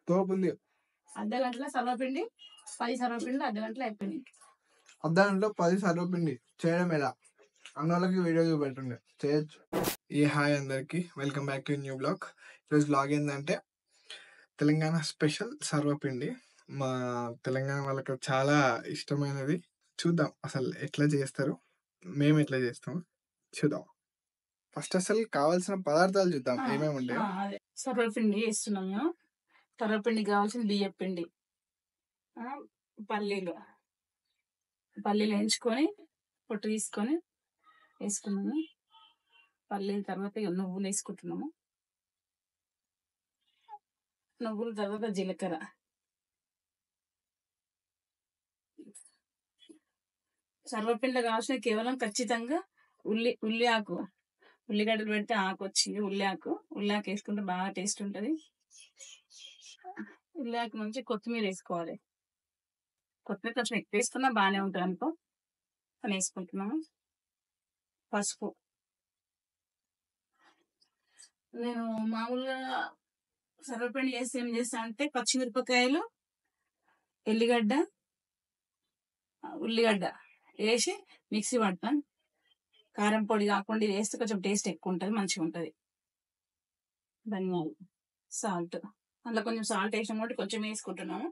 తోపుంది. అర్ధ గంటలో సర్వపిండి 10 సర్వపిండి అర్ధ గంటలో అయిపోయింది. అర్ధ గంటలో 10 సర్వపిండి చేయడం ఎలా అన్నోళ్ళకి వీడియో చూపెట్టుండే చేయొచ్చు. హాయ్ అందరికి, welcome back to new blog. ఈరోజు బ్లాగ్ ఏంటంటే తెలంగాణ స్పెషల్ సర్వపిండి. మా తెలంగాణ వాళ్ళకి చాలా ఇష్టమైనది. చూద్దాం అసలు ఎట్లా చేస్తారు, మేము ఎట్లా చేస్తాం చూద్దాం. ఫస్ట్ అసలు కావాల్సిన పదార్థాలు చూద్దాం ఏమేమి ఉంటాయో. సర్వపిండి వేస్తున్నాం మేము. సర్వపిండికి కావాల్సిన బియ్యం పిండి, పల్లీలు వేయించుకొని పొట్టు తీసుకొని వేసుకున్నాము. పల్లీల తర్వాత నువ్వులు వేసుకుంటున్నాము. నువ్వుల తర్వాత జీలకర్ర, సర్వపిండి కావాల్సిన కేవలం ఖచ్చితంగా ఉల్లి ఆకు, ఉల్లిగడ్డలు పెడితే ఆకు వచ్చింది. ఉల్లి ఆకు వేసుకుంటే బాగా టేస్ట్ ఉంటుంది. ఉల్లి ఆకు నుంచి కొత్తిమీర వేసుకోవాలి. కొత్తిమీర కొంచెం ఎక్కువ వేసుకున్నా బాగానే ఉంటుంది అనుకో అని వేసుకుంటున్నాము. పసుపు, నేను మామూలుగా సర్వపిండి చేస్తే ఏం చేస్తా అంటే పచ్చిమిరపకాయలు, ఎల్లిగడ్డ, ఉల్లిగడ్డ వేసి మిక్సీ పడతాను. కారం పొడి కాకుండా ఇది వేస్తే కొంచెం టేస్ట్ ఎక్కువ ఉంటుంది, మంచిగా ఉంటుంది. ధనియాలు, సాల్ట్, అందులో కొంచెం సాల్ట్ వేసాం కాబట్టి కొంచెం వేసుకుంటున్నాము.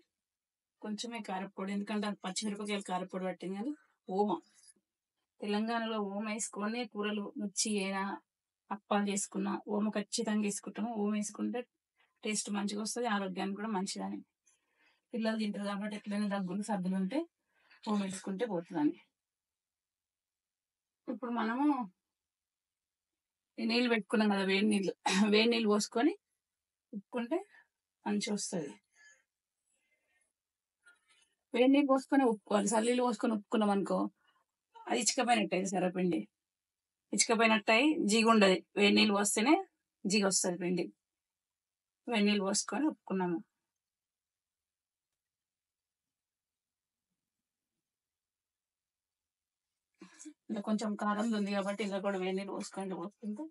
కొంచెమే కారపొడి, ఎందుకంటే అది పచ్చిమిరపకాయలు కారపొడి పట్టింది. కానీ ఓమ, తెలంగాణలో ఓమ వేసుకొని కూరలు మిర్చి అయినా అప్పాలు చేసుకున్నా ఓమ ఖచ్చితంగా వేసుకుంటాము. ఓమ వేసుకుంటే టేస్ట్ మంచిగా వస్తుంది, ఆరోగ్యానికి కూడా మంచిదని. పిల్లలు తింటారు కాబట్టి ఎట్లయినా దగ్గులు సర్దులు ఉంటే ఓమ వేసుకుంటే పోతుందని. ఇప్పుడు మనము నీళ్ళు పెట్టుకున్నాం కదా, వేడి నీళ్ళు పోసుకొని ఉప్పుకుంటే మంచిగా వస్తుంది. వేడి నీళ్ళు పోసుకొని ఉప్పుకోవాలి. చల్లీళ్ళు పోసుకొని ఉప్పుకున్నాం అనుకో అది ఇచ్చకపోయినట్టు అయింది. సర్వపిండి ఇచ్చకపోయినట్టు అయి జిగు ఉండదు. వేడి నీళ్ళు పోస్తేనే జిగు వస్తుంది పిండి. వేడి నీళ్ళు పోసుకొని ఉప్పుకున్నాము. ఇంకా కొంచెం కారం ఉంది కాబట్టి ఇంకా కూడా వేడి నీళ్ళు పోసుకుంటే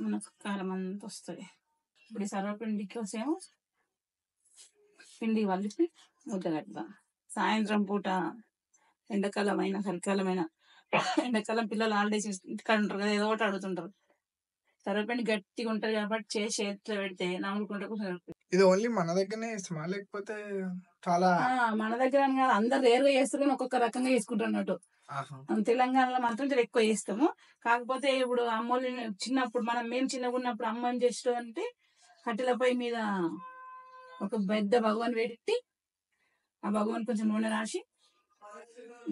మనకు కారం అంతా వస్తుంది. ఇప్పుడు ఈ సర్వపిండి కోసేమో పిండి కలిపి ముద్ద కడతాం. సాయంత్రం పూట ఎండాకాలమైన చలికాలమైన, ఎండాకాలం పిల్లలు హాలిడేస్ ఇంటికాడ ఉంటారు కదా, ఏదో ఒకటి అడుగుతుంటారు. సర్వపిండి గట్టిగా ఉంటది కాబట్టి చేతిలో పెడితే నమ్ముకుంటే ఇది ఓన్లీ మన దగ్గరనే ఇస్తామా లేకపోతే చాలా మన దగ్గర అందరు రేరుగా చేస్తారు కానీ ఒక్కొక్క రకంగా చేసుకుంటారు అన్నట్టు. తెలంగాణలో మాత్రం ఎక్కువ చేస్తాము. కాకపోతే ఇప్పుడు అమ్మోళ్ళు చిన్నప్పుడు మేము చిన్నగా ఉన్నప్పుడు అమ్మని చేస్తూ అంటే కట్టెల పొయ్యి మీద ఒక పెద్ద భగవాన్ పెట్టి ఆ భగవాన్ కొంచెం నూనె రాసి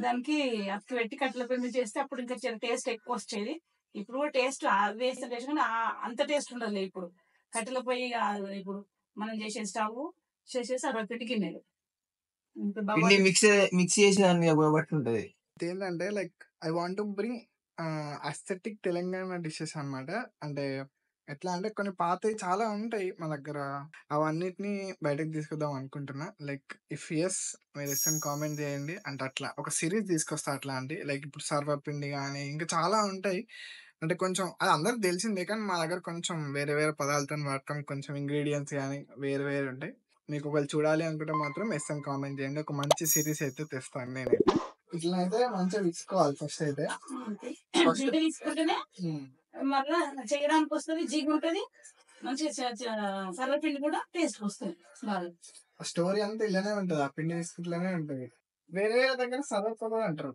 దానికి అక్కి పెట్టి కట్టెల పొయ్యి మీద చేస్తే అప్పుడు ఇంకా టేస్ట్ ఎక్కువ వచ్చేది. ఇప్పుడు కూడా టేస్ట్ వేసిన టేస్ట్ కానీ అంత టేస్ట్ ఉండదు. ఇప్పుడు కట్టెల పొయ్యి కాదు, ఇప్పుడు మనం చేసే స్టవ్ చేసేసి అరవై గిన్నెలు మిక్స్ చేసేదాన్ని బట్టి ఉంటది. ఏంటంటే like I want to bring aesthetic Telangana dishes అన్నమాట. అంటే ఎట్లా అంటే కొన్ని పాతవి చాలా ఉంటాయి మన దగ్గర, అవన్నిటిని బయటకు తీసుకొద్దాం అనుకుంటున్నా. లైక్ ఇఫ్ ఎస్ మీరు ఇస్తాను కామెంట్ చేయండి. అంటే అట్లా ఒక సిరీస్ తీసుకొస్తా అట్లాంటి. లైక్ ఇప్పుడు సర్వపిండి కానీ ఇంకా చాలా ఉంటాయి. అంటే కొంచెం అది అందరికి తెలిసిందే కానీ మా దగ్గర కొంచెం వేరే వేరే పదార్థాలను వాడటం, కొంచెం ఇంగ్రీడియంట్స్ కానీ వేరే వేరే ఉంటాయి. మీకు ఒకవేళ చూడాలి అనుకుంటే మాత్రం ఎస్ఎం కామెంట్ చేయండి. ఒక మంచి సిరీస్ అయితే తెస్తాను నేనైతే. ఇట్లా అయితే మంచిగా తీసుకోవాలి ఫస్ట్ అయితే. తీసుకుంటేనే మళ్ళా చేయడానికి వస్తుంది, జిగు ఉంటది, మంచిగా సర్వపిండి కూడా టేస్ట్ వస్తుంది బాగా. స్టోరీ అంతా ఇలానే ఉంటది, ఆ పిండి తీసుకుంటూనే ఉంటది. వేరే వేరే దగ్గర సర్వప అంటారు.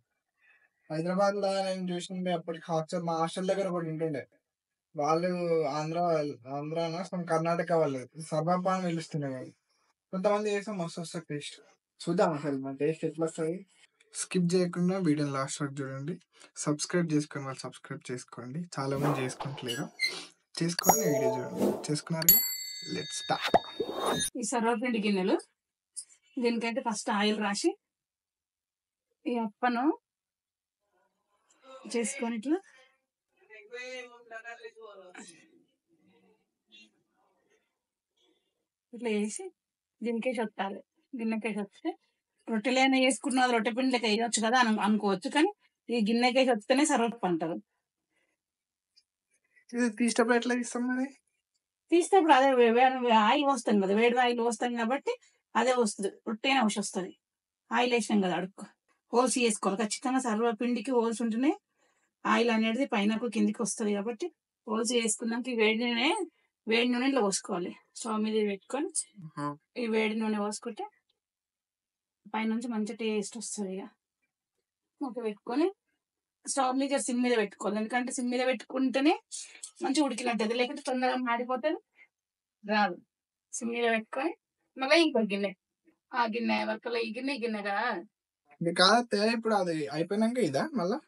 హైదరాబాద్ లో నేను చూసిండే అప్పటికి మా హాస్టల్ దగ్గర ఒకటి ఉంటుండే. వాళ్ళు ఆంధ్రానా కర్ణాటక వాళ్ళు సర్వప అని పిలుస్తుండే. వాళ్ళు కొంతమంది చేస్తే మస్తు వస్తుంది టేస్ట్. చూద్దాం అసలు మన టేస్ట్ ఎట్లా వస్తుంది. స్కిప్ చేయకుండా వీడియోని లాస్ట్ వరకు చూడండి. సబ్స్క్రైబ్ చేసుకుని వాళ్ళు సబ్స్క్రైబ్ చేసుకోండి. చాలా మంది చేసుకుంటలేరు, చేసుకోండి. వీడియో చూడండి. చేసుకున్నారుగా, లెట్స్ స్టార్ట్. ఈ సర్వపిండి గిన్నెలు దీనికైతే ఫస్ట్ ఆయిల్ రాసి ఈ అప్పను చేసుకొని ఇట్లా ఇట్లా వేసి దీనికేసి వస్తాలి. గిన్నెకేసి వస్తే రొట్టెలైనా వేసుకున్నది రొట్టె పిండిలకి వేయవచ్చు కదా అని అనుకోవచ్చు, కానీ ఈ గిన్నెకేసి వస్తేనే సర్వప అంటారు. ఇది తీసేటప్పుడు ఎట్లా తీస్తాం మరి? తీస్తే ఇప్పుడు అదే ఆయిల్ పోస్తాం కదా, వేడి ఆయిల్ పోస్తాం కాబట్టి అదే వస్తుంది, రొట్టెనే వస్తుంది. ఆయిల్ వేసినాం కదా అడుక్కు హోల్స్ వేసుకోవాలి ఖచ్చితంగా. సర్వపిండికి హోల్స్ ఉంటేనే ఆయిల్ అనేది పైనకు కిందికి వస్తుంది కాబట్టి హోల్స్ వేసుకున్నాక వేడి నూనె ఇట్లా పోసుకోవాలి. స్టవ్ మీద పెట్టుకొని ఈ వేడి నూనె పోసుకుంటే పైనుంచి మంచి టేస్ట్ వస్తుంది. ఇక మూత పెట్టుకొని స్టవ్ మీద సిమ్ మీద పెట్టుకోవాలి, ఎందుకంటే సిమ్ మీద పెట్టుకుంటేనే మంచిగా ఉడికినట్టు, లేకపోతే తొందరగా మాడిపోతుంది, రాదు. సిమ్ మీద పెట్టుకొని మళ్ళీ ఇంకో గిన్నె, ఆ గిన్నె వరకలో ఈ గిన్నె కదా కాకపోతే ఇప్పుడు అది అయిపోయినాక ఇదా మళ్ళా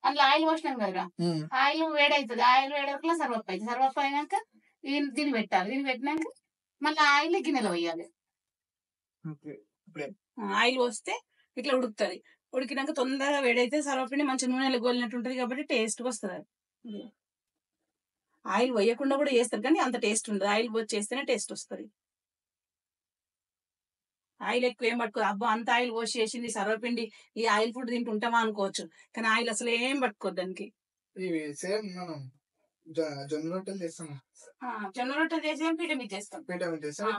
అందులో ఆయిల్ పోసినాం కదా, ఆయిల్ వేడవుతుంది. ఆయిల్ వేడవకలా సర్వప్ప అవుతుంది. సర్వప్ప అయినాక దీన్ని పెట్టాలి. దీన్ని పెట్టినాక మళ్ళీ ఆయిల్ గిన్నెలో వేయాలి. ఆయిల్ పోస్తే ఇట్లా ఉడుకుతుంది. ఉడికినాక తొందరగా వేడైతే సర్వపిండి మంచి నూనెలో గోలినట్టు ఉంటుంది కాబట్టి టేస్ట్ వస్తుంది. ఆయిల్ వేయకుండా కూడా చేస్తారు కానీ అంత టేస్ట్ ఉండదు, ఆయిల్ పోసి చేస్తేనే టేస్ట్ వస్తుంది. ఆయిల్ ఎక్కువ ఏం పట్టుకోదు. అబ్బా అంత ఆయిల్ పోసి చేసింది సర్వపిండి, ఈ ఆయిల్ ఫుడ్ తింటుంటామా అనుకోవచ్చు, కానీ ఆయిల్ అసలు ఏం పట్టుకోదు దానికి. ఇవి సేమ్ మనం జొన్న రొట్టెలు చేస్తాం, జొన్న రొట్టెలు చేసి పీట మీద చేస్తాం,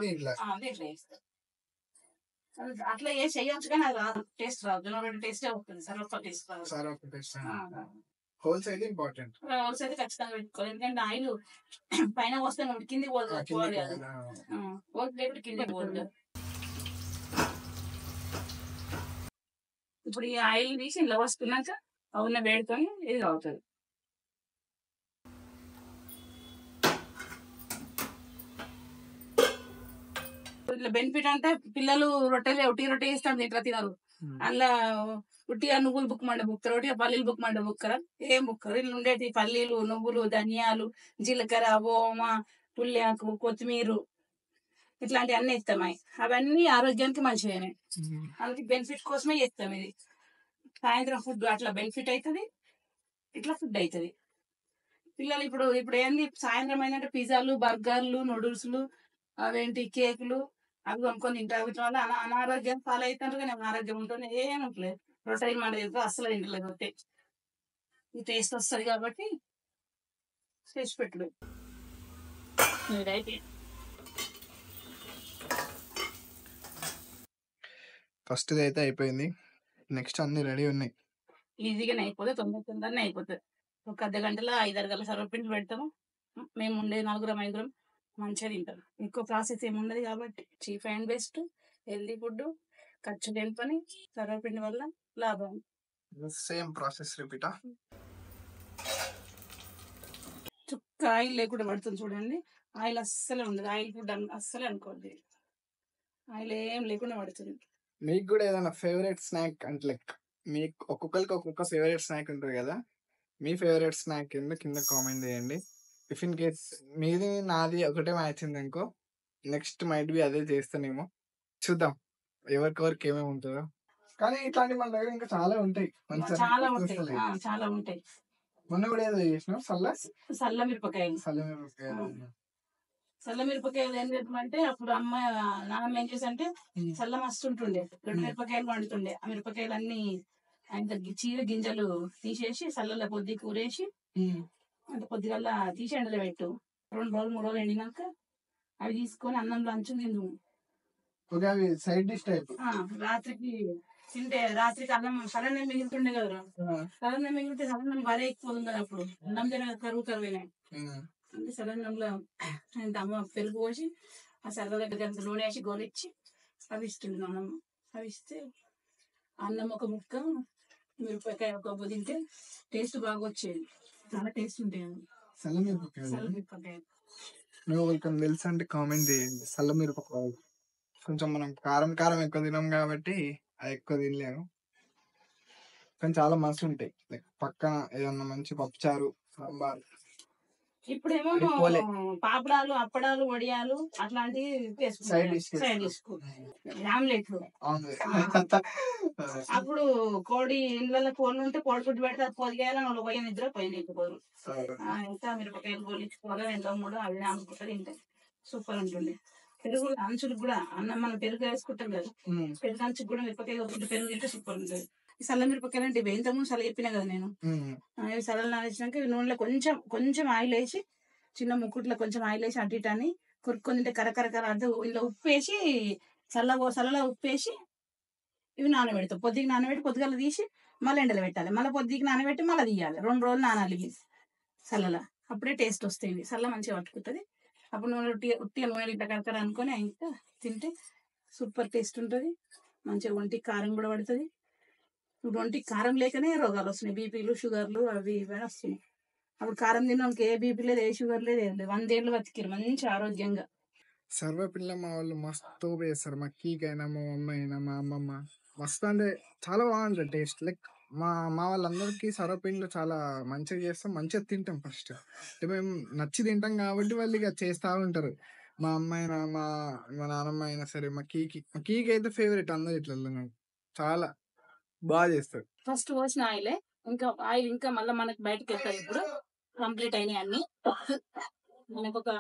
దీంట్లో చేస్తాం. అట్లా ఏ చేయొచ్చు కానీ అది రాదు, టేస్ట్ రాదు. జొన్న రొట్టె టేస్టే వస్తుంది, సర్వప్ప టేస్ట్ రాదు. హోల్స్ అయితే ఇంపార్టెంట్, హోల్స్ అయితే ఖచ్చితంగా పెట్టుకోవాలి, ఎందుకంటే ఆయిల్ పైన వస్తే కింది పోవాలి అది, లేకపోతే కింది పోదు. ఇప్పుడు ఈ ఆయిల్ తీసి ఇలా వస్తున్నాక అవున వేడుకొని ఇది అవుతుంది. ఇట్లా బెనిఫిట్ అంటే పిల్లలు ఉట్టి రొట్టె చేస్తాను ఇట్లా తినరు. అలా ఉట్టిగా నువ్వులు బుక్కుతారు, ఉట్టిగా పల్లీలు బుక్కరా, ఏం బుక్కరు. ఇల్లు ఉండేది పల్లీలు, నువ్వులు, ధనియాలు, జీలకర్ర, ఓమ, పుల్యాకు, కొత్తిమీర ఇట్లాంటి అన్ని ఇస్తామాయి. అవన్నీ ఆరోగ్యానికి మంచిగానే, అందుకే బెనిఫిట్ కోసమే చేస్తాం. ఇది సాయంత్రం ఫుడ్ అట్లా బెనిఫిట్ అవుతుంది, ఇట్లా ఫుడ్ అవుతుంది. పిల్లలు ఇప్పుడు ఏంది సాయంత్రం ఏంటంటే పిజ్జాలు, బర్గర్లు, నూడిల్స్లు, అవేంటి కేకులు అవి కొనుక్కొని తింటారు. వీటి వల్ల అనారోగ్యం ఫాలో అవుతారు, కానీ ఆరోగ్యం ఉంటుంది ఏమట్లేదు. రొట్టె మాట తింటారు, అస్సలు తింటలేదు. రొట్టె ఈ టేస్ట్ వస్తుంది కాబట్టి చేసి పెట్టుడు. ఫస్ట్ అయితే అయిపోయింది, నెక్స్ట్ అన్ని రెడీ ఉన్నాయి. ఈజీగానే అయిపోతుంది, తొందరనే అయిపోతుంది. ఒక అర్ధ గంటలో 5-6 గంటల సర్వపిండి పెడతాము. మేము ఉండే 4-5 మంచిగా తింటాం. ఎక్కువ ప్రాసెస్ ఏమి ఉండదు కాబట్టి cheap and best, healthy food, ఖర్చు లేని పని, సర్వపిండి వల్ల లాభం. సేమ్ ప్రాసెస్ రిపీటా. చుక్క ఆయిల్ లేకుండా పడుతుంది చూడండి, ఆయిల్ అస్సలే ఉండదు. ఆయిల్ ఫుడ్ అస్సలే అనుకోండి, ఆయిల్ ఏం లేకుండా పడుతుంది. మీకు కూడా ఏదైనా ఫేవరెట్ స్నాక్ అంటే లైక్ మీకు ఒక్కొక్కరికి ఒక్కొక్క ఫేవరెట్ స్నాక్ ఉంటుంది కదా, మీ ఫేవరెట్ స్నాక్ కింద కామెంట్ చేయండి. ఇఫ్ ఇన్ కేస్ మీది నాది ఒకటే మ్యాచ్ ఉంది అనుకో, నెక్స్ట్ మైట్ బి అదే చేస్తానేమో, చూద్దాం ఎవరికొరికి ఏమేమి ఉంటుందో. కానీ ఇట్లాంటి మన దగ్గర ఇంకా చాలా ఉంటాయి, చాలా ఉంటాయి. మొన్న కూడా ఏదో చేసినాం, సల్ల మిరపకాయలు. చల్ల మిరపకాయలు ఏం చేద్దామంటే అప్పుడు నాన్నమ్మ ఏం చేసంటే చల్ల మస్తు ఉంటుండే, 2 మిరపకాయలు వండుతుండే. ఆ మిరపకాయలు అన్ని ఆయన చీర గింజలు తీసేసి చల్లలో పొద్దు కూరేసి అంటే పొద్దుగల్లా తీసి ఎండలో పెట్టు, 2 రోజులు 3 రోజులు ఎండినాక అవి తీసుకొని అన్నంలో అంచు తిందు. Side dish type. రాత్రికి తింటే రాత్రికి అన్నం సడన్ మిగులుతుండే కదా, సడన్ మిగిలితే సడన్ భారీ ఎక్కువ కదా, అప్పుడు అన్నం తిన కరువునాయి. అంటే సడన్లో అమ్మ పెరుగు పోసి ఆ సరదా దగ్గర నూనె వేసి గోలిచ్చి అవి ఇస్తుంది నాన్నమ్మ. అవి ఇస్తే అన్నం ఒక ముక్క, మిరపకాయ ఒక బొబ్బ తింటే టేస్ట్ బాగా వచ్చేది, చాలా టేస్ట్ ఉంటాయి. చల్ల మిరపకాయ తెలుసు అంటే కామెంట్ చేయండి. చల్ల మిరపకాయ కొంచెం మనం కారం ఎక్కువ తినాం కాబట్టి అది ఎక్కువ తినలేము, కానీ చాలా మస్తు ఉంటాయి. లైక్ పక్కన ఏదన్నా మంచి పప్పుచారు, సాంబార్. ఇప్పుడేమో పాపడాలు, అప్పడాలు, వడియాలు అట్లాంటివి సైడ్ డిష్, ఆమ్లెట్లు. అప్పుడు కోడి ఇళ్ళలో కోళ్ళు ఉంటే కోడి గుడ్డు పెడితే పొదిగేయాలని వాళ్ళు పోయి నిద్ర పోయిపోరు. ఇంకా మిరపకాయలు గోలించుకోవాలి 2-3 అవి అమ్ముకుంటారు, తింటాయి. సూపర్ ఉంటుండే. పెరుగు అంచులకు కూడా అన్నం మనం పెరుగు వేసుకుంటాం కదా, పెరుగు అంచుకు కూడా మిరపకాయ కొట్టుకుంటే పెరుగు తింటే సూపర్ ఉంటుంది. చల్ల మిరపకాయలు అంటే ఇంతకుముందు చల్ల చెప్పినా కదా నేను, అవి చల్ల నానేసినాక నూనెలో కొంచెం ఆయిల్ వేసి చిన్న ముక్కుట్లో కొంచెం ఆయిల్ వేసి అటు ఇటు అని కొరుక్కొని తింటే కరకర అంటే ఇలా ఉప్పేసి చల్లలో ఉప్పేసి ఇవి నానబెడతాం. పొద్దుకి నానబెట్టి పొద్దుగల తీసి మళ్ళీ ఎండలో పెట్టాలి. మళ్ళీ పొద్దుకి నానబెట్టి మళ్ళీ తీయాలి. 2 రోజులు నానాలి ఇవి చల్లల. అప్పుడే టేస్ట్ వస్తాయి ఇవి. చల్ల మంచిగా పట్టుకుంటుంది. అప్పుడు నూనె ఉట్టిగా నూనె ఇట్లా కరకర అనుకొని ఇంకా తింటే సూపర్ టేస్ట్ ఉంటుంది. మంచిగా ఒంటికి కారం కూడా పడుతుంది. ఇప్పుడు ఒంటికి కారం లేకనే రోగాలు వస్తున్నాయి. బీపీలు, షుగర్లు అవి ఇవి వస్తున్నాయి. అప్పుడు కారం తిన్నానికి ఏ బీపీ లేదు, ఏ షుగర్ లేదు, ఏం లేదు. 100 ఏళ్ళు బతికిరు మంచి ఆరోగ్యంగా. సర్వపిండిలో మా వాళ్ళు మస్తు వేస్తారు. మా కీకైనా, మా మమ్మీ అయినా, మా అమ్మమ్మ మస్తు అంటే చాలా బాగుంటుంది టేస్ట్. లైక్ మా వాళ్ళందరికీ సర్వపిండిలో చాలా మంచిగా చేస్తాం, మంచిగా తింటాం. ఫస్ట్ అంటే మేము నచ్చి తింటాం కాబట్టి వాళ్ళు ఇక చేస్తూ ఉంటారు. మా అమ్మ అయినా, మా నాన్నమ్మ అయినా సరే. మా కీకి అయితే ఫేవరెట్ అందరు ఇట్లా చాలా బాగా చేస్తారు. ఫస్ట్ పోసిన ఆయిలే ఇంకా ఆయిల్ ఇంకా మళ్ళీ మనకి బయటకు వెళ్తాయి. ఇప్పుడు కంప్లీట్ అయినాయి అన్ని. మనకు ఒక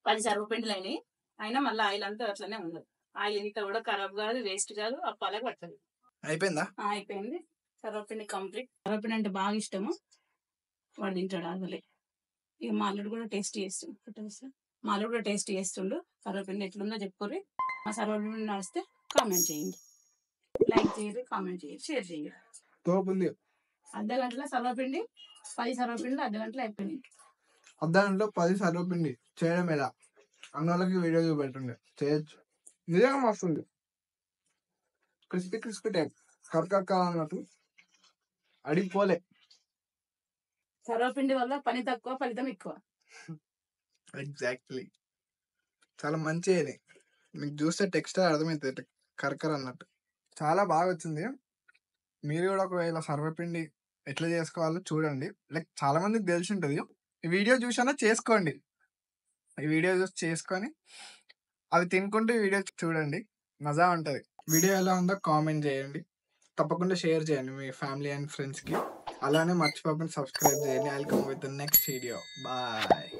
10 సర్వపిండిలు అయినాయి. అయినా మళ్ళీ ఆయిల్ అంతా అట్లనే ఉండదు. ఆయిల్ ఇంత కూడా ఖరాబ్ కాదు, వేస్ట్ కాదు, అప్పాలకు పడుతుంది. అయిపోయిందా? అయిపోయింది. సర్వపిండి కంప్లీట్. సర్వపిండి అంటే బాగా ఇష్టము. వాడు తింటాడు అసలే. ఇక మా అల్లుడు కూడా టేస్ట్ చేస్తుండు. మా అల్లుడు కూడా టేస్ట్ చేస్తుండు. సర్వపిండి ఎట్లుందో చెప్పుకోరి. మా సర్వపిండి నడిస్తే కామెంట్ చేయండి, లైక్ చేయండి, కామెంట్ చేయండి, షేర్ చేయండి. తోపుంది. అర్ధ గంటలో సర్వపిండి 10 సర్వపిండి అర్ధ గంటలో అయిపోయింది. అర్ధ గంటలో 10 సర్వపిండి చేయడం ఎలా అన్నోళ్ళకి వీడియో చూపెట్టుండే చేయొచ్చు. నిజంగా మస్తుంది. క్రిస్పీ టైప్ కరకక్క అన్నట్టు అడిగిపోలే. సర్వపిండి వల్ల పని తక్కువ, ఫలితం ఎక్కువ. ఎగ్జాక్ట్లీ. చాలా మంచిది. మీకు చూస్తే టెక్స్చర్ అర్థమవుతుంది కరకర అన్నట్టు. చాలా బాగా వచ్చింది. మీరు కూడా ఒకవేళ సర్వపిండి ఎట్లా చేసుకోవాలో చూడండి. లైక్ చాలా మందికి తెలిసి ఉంటుంది. ఈ వీడియో చూసినా చేసుకోండి. ఈ వీడియో చూసి చేసుకొని అవి తినుకుంటూ ఈ వీడియో చూడండి, మజా ఉంటుంది. వీడియో ఎలా ఉందో కామెంట్ చేయండి. తప్పకుండా షేర్ చేయండి మీ ఫ్యామిలీ అండ్ ఫ్రెండ్స్కి. అలానే మర్చిపోకుండా సబ్స్క్రైబ్ చేయండి. I will come with the next video. Bye.